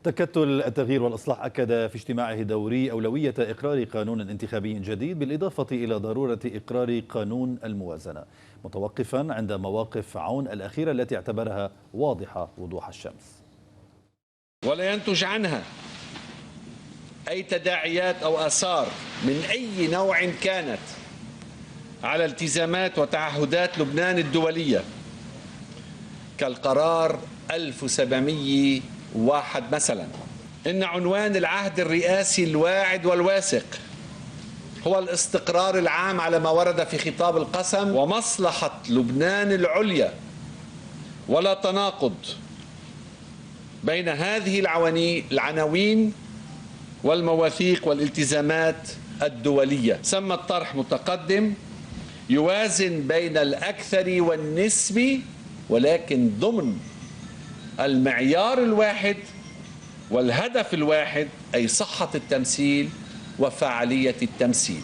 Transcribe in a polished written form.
تكتل التغيير والإصلاح أكد في اجتماعه الدوري أولوية إقرار قانون انتخابي جديد بالإضافة إلى ضرورة إقرار قانون الموازنة، متوقفا عند مواقف عون الأخيرة التي اعتبرها واضحة وضوح الشمس. ولا ينتج عنها أي تداعيات أو آثار من أي نوع كانت على التزامات وتعهدات لبنان الدولية كالقرار 1701 مثلا. إن عنوان العهد الرئاسي الواعد والواثق هو الاستقرار العام على ما ورد في خطاب القسم ومصلحة لبنان العليا، ولا تناقض بين هذه العناوين والمواثيق والالتزامات الدولية. سمى الطرح متقدم يوازن بين الأكثر والنسبي، ولكن ضمن المعيار الواحد والهدف الواحد، أي صحة التمثيل وفعالية التمثيل.